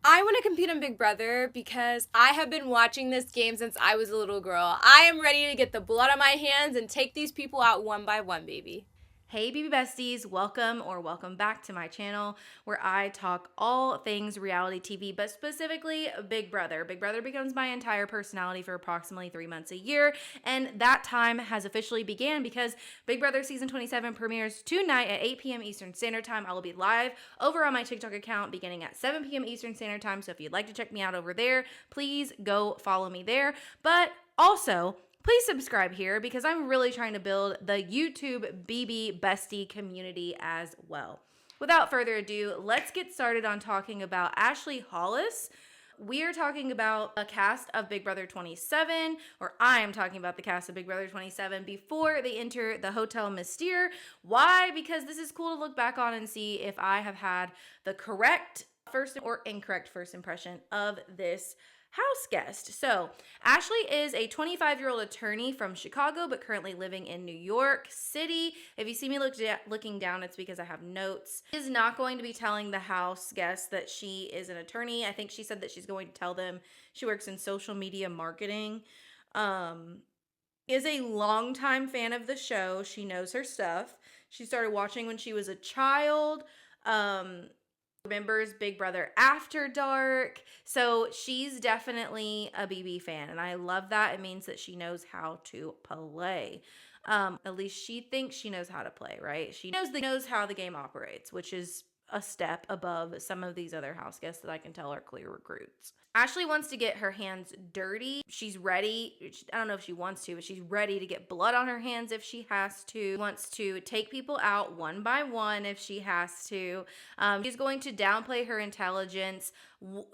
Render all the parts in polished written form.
I want to compete on Big Brother because I have been watching this game since I was a little girl. I am ready to get the blood on my hands and take these people out one by one, baby. Hey BB besties, welcome back to my channel where I talk all things reality TV, but specifically Big Brother. Big Brother becomes my entire personality for approximately 3 months a year, and that time has officially began because Big Brother Season 27 premieres tonight at 8 p.m. Eastern Standard Time. I will be live over on my TikTok account beginning at 7 p.m. Eastern Standard Time, so if you'd like to check me out over there, please go follow me there. But also, please subscribe here because I'm really trying to build the YouTube BB Bestie community as well. Without further ado, let's get started on talking about Ashley Hollis. We are talking about a cast of Big Brother 27, or I am talking about the cast of Big Brother 27 before they enter the Hotel Mystère. Why? Because this is cool to look back on and see if I have had the correct first or incorrect first impression of this house guest. So Ashley is a 25-year-old attorney from Chicago, but currently living in New York City. If you see me looking down, it's because I have notes. She is not going to be telling the house guests that she is an attorney. I think she said that she's going to tell them she works in social media marketing. Is a longtime fan of the show. She knows her stuff. She started watching when she was a child. Remembers Big Brother After Dark. So she's definitely a BB fan, and I love that. It means that she knows how to play. At least she thinks she knows how to play, right? She knows how the game operates, which is a step above some of these other house guests that I can tell are clear recruits. Ashley wants to get her hands dirty. She's ready. I don't know if she wants to, but she's ready to get blood on her hands if she has to. Wants to take people out one by one if she has to. She's going to downplay her intelligence.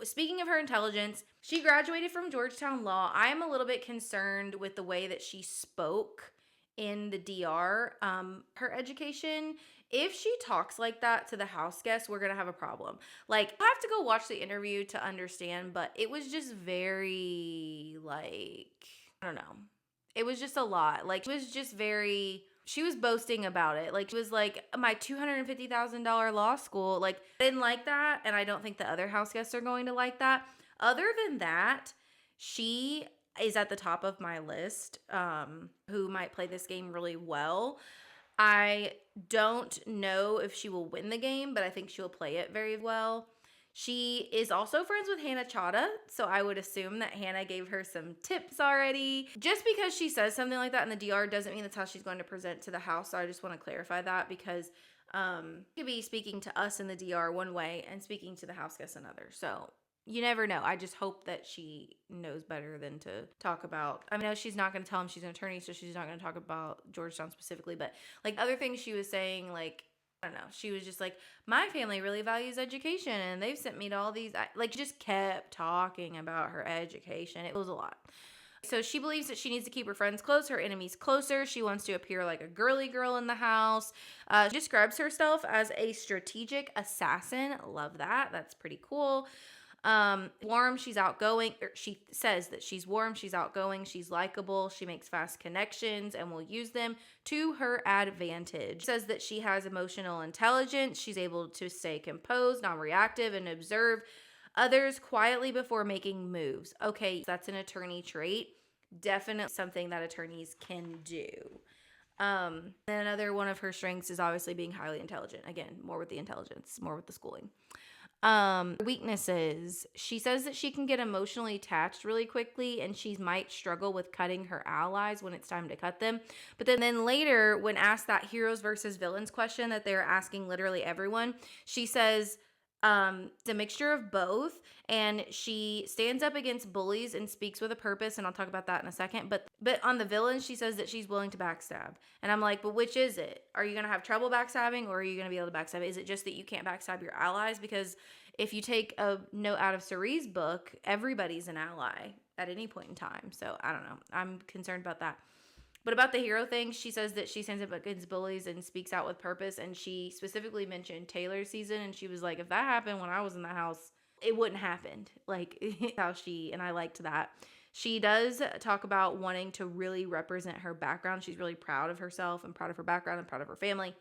Speaking of her intelligence, she graduated from Georgetown Law. I am a little bit concerned with the way that she spoke in the DR. Her education, if she talks like that to the house guests, we're gonna have a problem. Like, I have to go watch the interview to understand, but it was just very, like, I don't know. It was just a lot. Like, it was just very, she was boasting about it. Like, it was like, my $250,000 law school. Like, I didn't like that, and I don't think the other house guests are going to like that. Other than that, she is at the top of my list, who might play this game really well. I don't know if she will win the game, but I think she'll play it very well. She is also friends with Hannah Chada, so I would assume that Hannah gave her some tips already. Just because she says something like that in the DR doesn't mean that's how she's going to present to the house, so I just want to clarify that because she could be speaking to us in the DR one way and speaking to the house guests another. So you never know. I just hope that she knows better than to talk about. I know she's not going to tell him she's an attorney, so she's not going to talk about Georgetown specifically. But like other things she was saying, like, I don't know. She was just like, my family really values education, and they've sent me to all these. Like, just kept talking about her education. It was a lot. So she believes that she needs to keep her friends close, her enemies closer. She wants to appear like a girly girl in the house. She describes herself as a strategic assassin. Love that. That's pretty cool. Warm, she's outgoing. She says that she's warm, she's outgoing, she's likable, she makes fast connections and will use them to her advantage. She says that she has emotional intelligence, she's able to stay composed, non-reactive, and observe others quietly before making moves. Okay, that's an attorney trait. Definitely something that attorneys can do. Another one of her strengths is obviously being highly intelligent. Again, more with the intelligence, more with the schooling. Weaknesses. She says that she can get emotionally attached really quickly and she might struggle with cutting her allies when it's time to cut them. But then later, when asked that heroes versus villains question that they're asking literally everyone, she says it's a mixture of both, and she stands up against bullies and speaks with a purpose, and I'll talk about that in a second. But on the villains, she says that she's willing to backstab. And I'm like, but which is it? Are you going to have trouble backstabbing, or are you going to be able to backstab? Is it just that you can't backstab your allies? Because if you take a note out of Cerie's book, everybody's an ally at any point in time. So I don't know. I'm concerned about that. But about the hero thing, she says that she stands up against bullies and speaks out with purpose. And she specifically mentioned Taylor's season. And she was like, if that happened when I was in the house, it wouldn't happen. Like, how and I liked that. She does talk about wanting to really represent her background. She's really proud of herself and proud of her background and proud of her family.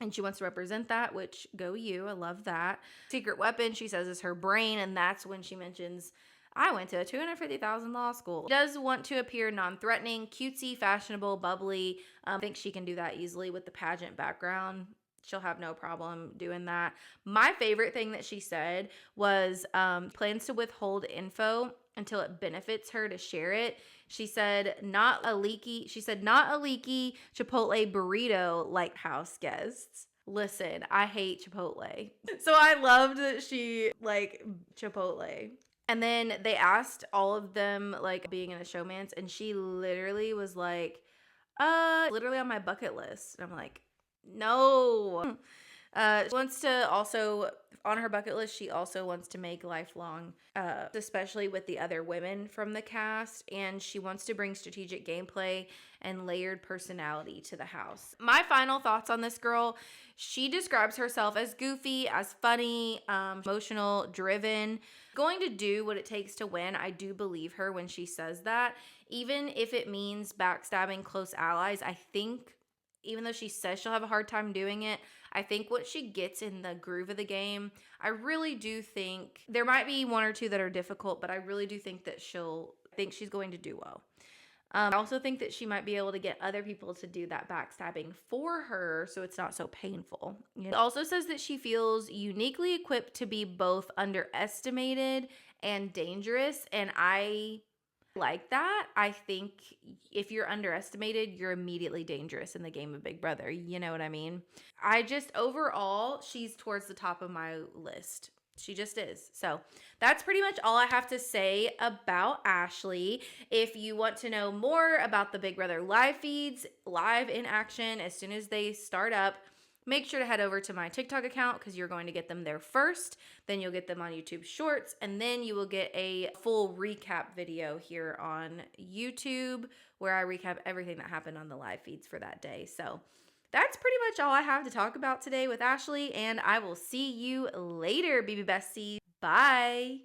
and she wants to represent that, which go you. I love that. Secret weapon, she says, is her brain, and that's when she mentions, I went to a $250,000 law school. She does want to appear non-threatening, cutesy, fashionable, bubbly. I think she can do that easily with the pageant background. She'll have no problem doing that. My favorite thing that she said was plans to withhold info until it benefits her to share it. She said not a leaky Chipotle burrito like house guests. Listen, I hate Chipotle. So I loved that she like Chipotle. And then they asked all of them like being in a showman's, and she literally was like, literally on my bucket list. And I'm like, no. She wants to also, on her bucket list, she also wants to make lifelong, especially with the other women from the cast, and she wants to bring strategic gameplay and layered personality to the house. My final thoughts on this girl, she describes herself as goofy, as funny, emotional, driven, going to do what it takes to win. I do believe her when she says that, even if it means backstabbing close allies. I think even though she says she'll have a hard time doing it, I think once she gets in the groove of the game, I really do think there might be one or two that are difficult, but I really do think that she's going to do well. I also think that she might be able to get other people to do that backstabbing for her so it's not so painful. It also says that she feels uniquely equipped to be both underestimated and dangerous, and I like that. I think if you're underestimated, you're immediately dangerous in the game of Big Brother. You know what I mean? Overall, she's towards the top of my list. She just is. So that's pretty much all I have to say about Ashley. If you want to know more about the Big Brother live feeds, live in action, as soon as they start up, make sure to head over to my TikTok account because you're going to get them there first. Then you'll get them on YouTube Shorts, and then you will get a full recap video here on YouTube where I recap everything that happened on the live feeds for that day. So that's pretty much all I have to talk about today with Ashley, and I will see you later, BB Besties. Bye.